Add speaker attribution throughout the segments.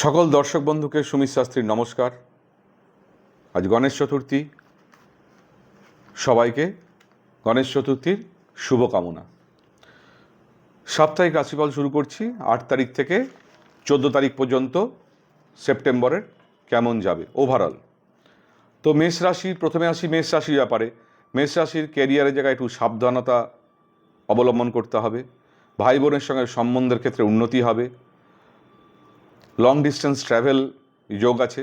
Speaker 1: সকল দর্শক বন্ধুকে সুমিত শাস্ত্রীর নমস্কার। আজ গণেশ চতুর্থী, সবাইকে গণেশ চতুর্থীর শুভকামনা। সাপ্তাহিক রাশিফল শুরু করছি 8 তারিখ থেকে 14 তারিখ পর্যন্ত সেপ্টেম্বরের কেমন যাবে ওভারঅল। তো মেষ রাশির প্রথমে আসি মেষ রাশির ব্যাপারে। মেষ রাশির ক্যারিয়ারের জায়গায় একটু সাবধানতা অবলম্বন করতে হবে। ভাই বোনের সঙ্গে সম্বন্ধের ক্ষেত্রে উন্নতি হবে। লং ডিস্টেন্স ট্রাভেল যোগ আছে।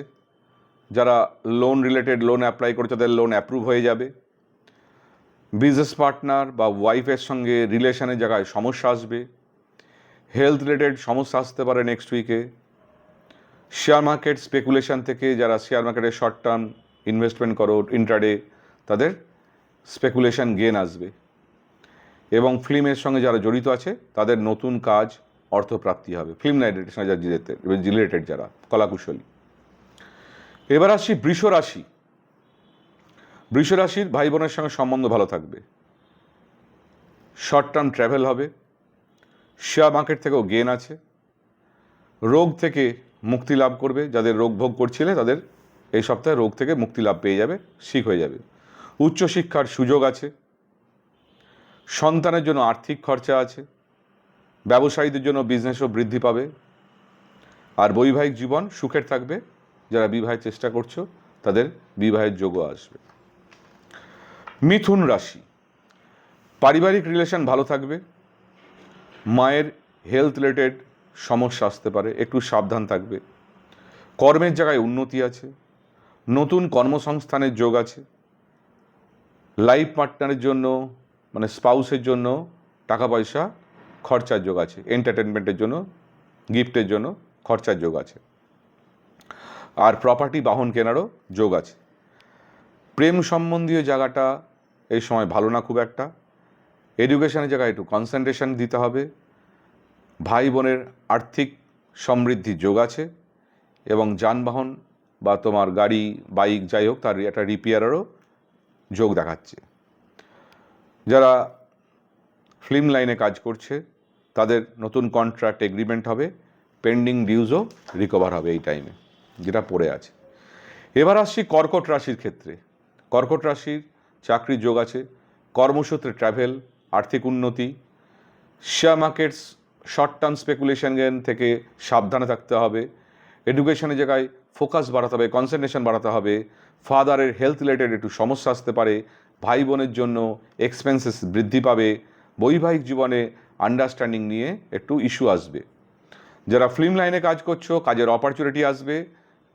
Speaker 1: যারা লোন রিলেটেড লোন অ্যাপ্লাই করে তাদের লোন অ্যাপ্রুভ হয়ে যাবে। বিজনেস পার্টনার বা ওয়াইফের সঙ্গে রিলেশনের জায়গায় সমস্যা আসবে। হেলথ রিলেটেড সমস্যা আসতে পারে নেক্সট উইকে। শেয়ার মার্কেট স্পেকুলেশন থেকে যারা শেয়ার মার্কেটে শর্ট টার্ম ইনভেস্টমেন্ট করো ইন্ট্রাডে, তাদের স্পেকুলেশন গেন আসবে। এবং ফিল্মের সঙ্গে যারা জড়িত আছে তাদের নতুন কাজ অর্থপ্রাপ্তি হবে। ফিল্ম লাইনের সঙ্গে যারা রিলেটেড যারা কলাকুশলী। এবার আসছি বৃষ রাশি। বৃষ রাশির ভাই বোনের সঙ্গে সম্বন্ধ ভালো থাকবে। শর্ট টার্ম ট্রাভেল হবে। শেয়ার মার্কেট থেকেও গেন আছে। রোগ থেকে মুক্তি লাভ করবে। যাদের রোগ ভোগ করছিলে তাদের এই সপ্তাহে রোগ থেকে মুক্তি লাভ পেয়ে যাবে, ঠিক হয়ে যাবে। উচ্চশিক্ষার সুযোগ আছে। সন্তানের জন্য আর্থিক খরচা আছে। ব্যবসায়ীদের জন্য বিজনেসও বৃদ্ধি পাবে। আর বৈবাহিক জীবন সুখের থাকবে। যারা বিবাহের চেষ্টা করছো তাদের বিবাহের যোগও আসবে। মিথুন রাশি, পারিবারিক রিলেশন ভালো থাকবে। মায়ের হেলথ রিলেটেড সমস্যা আসতে পারে, একটু সাবধান থাকবে। কর্মের জায়গায় উন্নতি আছে। নতুন কর্মসংস্থানের যোগ আছে। লাইফ পার্টনারের জন্য মানে স্পাউসের জন্য টাকা পয়সা খরচার যোগ আছে। এন্টারটেনমেন্টের জন্য, গিফটের জন্য খরচার যোগ আছে। আর প্রপার্টি বাহন কেনারও যোগ আছে। প্রেম সম্বন্ধীয় জায়গাটা এই সময় ভালো না খুব একটা। এডুকেশনের জায়গায় একটু কনসেন্ট্রেশন দিতে হবে। ভাই বোনের আর্থিক সমৃদ্ধির যোগ আছে। এবং যানবাহন বা তোমার গাড়ি বাইক যাই হোক তার একটা রিপেয়ারেরও যোগ দেখাচ্ছে। যারা ফিল্ম লাইনে কাজ করছে তাদের নতুন কন্ট্রাক্ট এগ্রিমেন্ট হবে। পেন্ডিং ডিউজও রিকভার হবে এই টাইমে, যেটা পড়ে আছে। এবার আসছি কর্কট রাশির ক্ষেত্রে। কর্কট রাশির চাকরির যোগ আছে। কর্মসূত্রে ট্রাভেল, আর্থিক উন্নতি। Share markets short term speculation gain থেকে সাবধানে থাকতে হবে। এডুকেশনের জায়গায় ফোকাস বাড়াতে হবে, কনসেন্ট্রেশন বাড়াতে হবে। ফাদারের হেলথ রিলেটেড একটু সমস্যা আসতে পারে। ভাই বোনের জন্য এক্সপেন্সেস বৃদ্ধি পাবে। বৈবাহিক জীবনে আন্ডারস্ট্যান্ডিং নিয়ে একটু ইস্যু আসবে। যারা ফিল্ম লাইনে কাজ করছো কাজের অপরচুনিটি আসবে।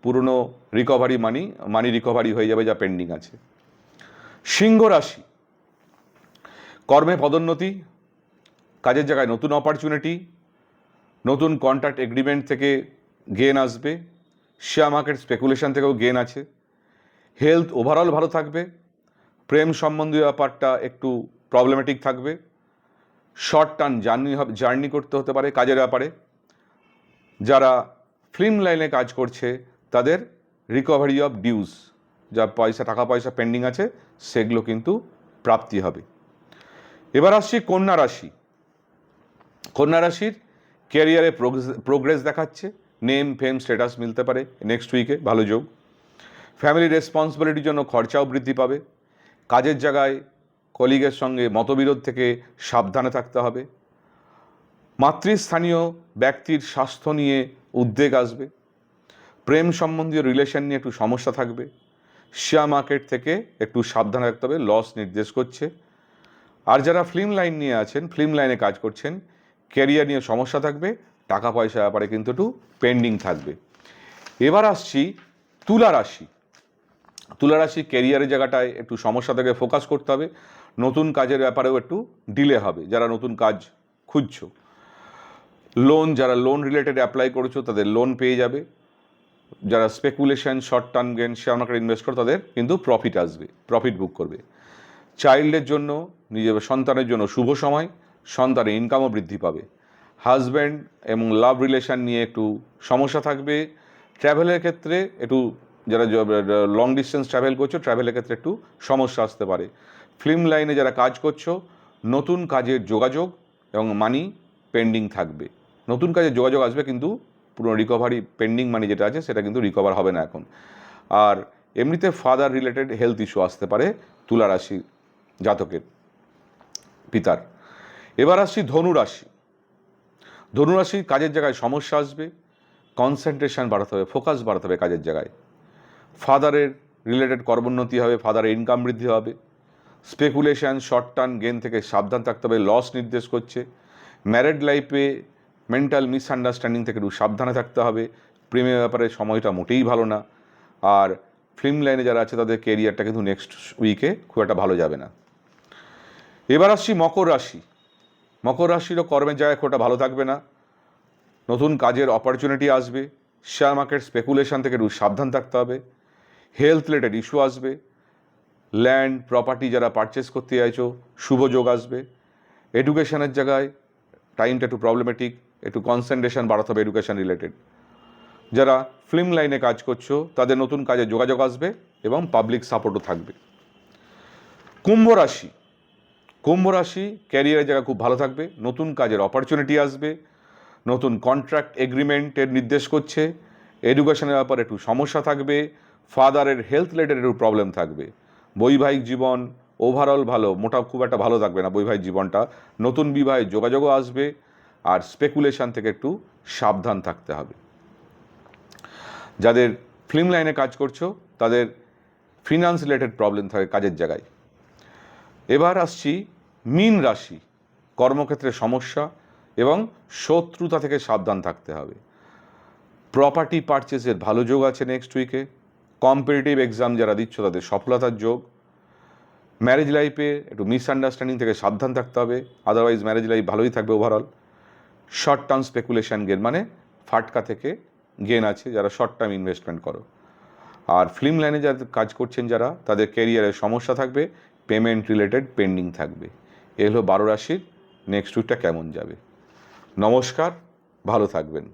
Speaker 1: পুরনো রিকভারি মানি রিকভারি হয়ে যাবে যা পেন্ডিং আছে। সিংহ রাশি, কর্মে পদোন্নতি, কাজের জায়গায় নতুন অপরচুনিটি, নতুন কন্ট্রাক্ট এগ্রিমেন্ট থেকে গেন আসবে। শেয়ার মার্কেট স্পেকুলেশন থেকেও গেন আছে। হেলথ ওভারঅল ভালো থাকবে। প্রেম সম্বন্ধীয় ব্যাপারটা একটু প্রবলেমেটিক থাকবে। শর্ট টার্ম জার্নি করতে হতে পারে কাজের ব্যাপারে। যারা ফিল্ম লাইনে কাজ করছে তাদের রিকভারি অফ ডিউজ, যা টাকা পয়সা পেন্ডিং আছে সেগুলো কিন্তু প্রাপ্তি হবে। এবার আসছি কন্যা রাশি। কন্যা রাশির ক্যারিয়ারে প্রোগ্রেস দেখাচ্ছে। নেম ফেম স্ট্যাটাস মিলতে পারে নেক্সট উইকে, ভালো যোগ। ফ্যামিলি রেসপন্সিবিলিটির জন্য খরচাও বৃদ্ধি পাবে। কাজের জায়গায় কলিগের সঙ্গে মতবিরোধ থেকে সাবধানে থাকতে হবে। মাতৃস্থানীয় ব্যক্তির স্বাস্থ্য নিয়ে উদ্বেগ আসবে। প্রেম সম্বন্ধীয় রিলেশন নিয়ে একটু সমস্যা থাকবে। শেয়ার মার্কেট থেকে একটু সাবধানে থাকতে হবে, লস নির্দেশ করছে। আর যারা ফিল্ম লাইন নিয়ে আছেন, ফিল্ম লাইনে কাজ করছেন, ক্যারিয়ার নিয়ে সমস্যা থাকবে। টাকা পয়সা ব্যাপারে কিন্তু একটু পেন্ডিং থাকবে। এবার আসছি তুলা রাশি। তুলা রাশি ক্যারিয়ারের জায়গাটায় একটু সমস্যা থেকে ফোকাস করতে হবে। নতুন কাজের ব্যাপারেও একটু ডিলে হবে যারা নতুন কাজ খুঁজছো। যারা লোন রিলেটেড অ্যাপ্লাই করেছো তাদের লোন পেয়ে যাবে। যারা speculation short term gain share market invest করে তাদের কিন্তু প্রফিট আসবে, প্রফিট বুক করবে। চাইল্ডের জন্য, নিজের সন্তানের জন্য শুভ সময়। সন্তানের ইনকামও বৃদ্ধি পাবে। হাজব্যান্ড এবং লাভ রিলেশন নিয়ে একটু সমস্যা থাকবে। ট্রাভেলের ক্ষেত্রে একটু যারা লং ডিস্টেন্স ট্রাভেল করছো ট্রাভেলের ক্ষেত্রে একটু সমস্যা আসতে পারে। ফিল্ম লাইনে যারা কাজ করছো নতুন কাজের যোগাযোগ এবং মানি পেন্ডিং থাকবে। নতুন কাজের যোগাযোগ আসবে কিন্তু পুরো রিকভারি পেন্ডিং মানি যেটা আছে সেটা কিন্তু রিকভার হবে না এখন। আর এমনিতে ফাদার রিলেটেড হেলথ ইস্যু আসতে পারে তুলা রাশি জাতকের পিতার। এবার আসছি ধনুরাশি। ধনুরাশি কাজের জায়গায় সমস্যা আসবে, কনসেন্ট্রেশন বাড়াতে হবে, ফোকাস বাড়াতে হবে কাজের জায়গায়। ফাদারের রিলেটেড কর্মোন্নতি হবে, ফাদারের ইনকাম বৃদ্ধি হবে। স্পেকুলেশন, শর্ট টার্ম গেন থেকে সাবধান থাকতে হবে, লস নির্দেশ করছে। ম্যারেড লাইফে মেন্টাল মিসআন্ডারস্ট্যান্ডিং থেকে একটু সাবধানে থাকতে হবে। প্রেমের ব্যাপারে সময়টা মোটেই ভালো না। আর ফিল্ম লাইনে যারা আছে তাদের কেরিয়ারটা কিন্তু নেক্সট উইকে খুব একটা ভালো যাবে না। এবার আসছি মকর রাশি। মকর রাশিরও কর্মের জায়গায় খুব একটা ভালো থাকবে না। নতুন কাজের অপরচুনিটি আসবে। শেয়ার মার্কেট স্পেকুলেশন থেকে একটু সাবধান থাকতে হবে। হেলথ রিলেটেড ইস্যু আসবে। ল্যান্ড প্রপার্টি যারা পারচেস করতে চাইছো শুভ যোগ আসবে। এডুকেশনের জায়গায় টাইমটা একটু প্রবলেমেটিক, একটু কনসেন্ট্রেশন বাড়াতে হবে এডুকেশন রিলেটেড। যারা ফিল্ম লাইনে কাজ করছো তাদের নতুন কাজে যোগাযোগ আসবে এবং পাবলিক সাপোর্টও থাকবে। কুম্ভ রাশি। কুম্ভ রাশি ক্যারিয়ারের জায়গা খুব ভালো থাকবে, নতুন কাজের অপরচুনিটি আসবে, নতুন কন্ট্রাক্ট এগ্রিমেন্টের নির্দেশ করছে। এডুকেশনের ব্যাপারে একটু সমস্যা থাকবে, ফাদারের হেলথ রিলেটেড একটু প্রবলেম থাকবে। বৈবাহিক জীবন ওভারঅল ভালো, মোটা খুব একটা ভালো থাকবে না বৈবাহিক জীবনটা। নতুন বিবাহে যোগাযোগও আসবে, আর স্পেকুলেশন থেকে একটু সাবধান থাকতে হবে। যাদের ফিল্ম লাইনে কাজ করছো তাদের ফিনান্স রিলেটেড প্রবলেম থাকে কাজের জায়গায়। এবার আসছি মীন রাশি। কর্মক্ষেত্রে সমস্যা এবং শত্রুতা থেকে সাবধান থাকতে হবে। প্রপার্টি পারচেসের ভালো যোগ আছে নেক্সট উইকে। কম্পিটিটিভ এক্সাম যারা দিচ্ছ তাদের সফলতার যোগ। ম্যারেজ লাইফে একটু মিসআন্ডারস্ট্যান্ডিং থেকে সাবধান থাকতে হবে, আদারওয়াইজ ম্যারেজ লাইফ ভালোই থাকবে overall. Short term speculation gain, মানে ফাটকা থেকে গেন আছে যারা শর্ট টার্ম ইনভেস্টমেন্ট করো। আর ফিল্ম লাইনে যারা কাজ করছেন যারা তাদের ক্যারিয়ারের সমস্যা থাকবে, পেমেন্ট রিলেটেড পেন্ডিং থাকবে। এ হলো 12 রাশির নেক্সট উইকটা কেমন যাবে। নমস্কার, ভালো থাকবেন।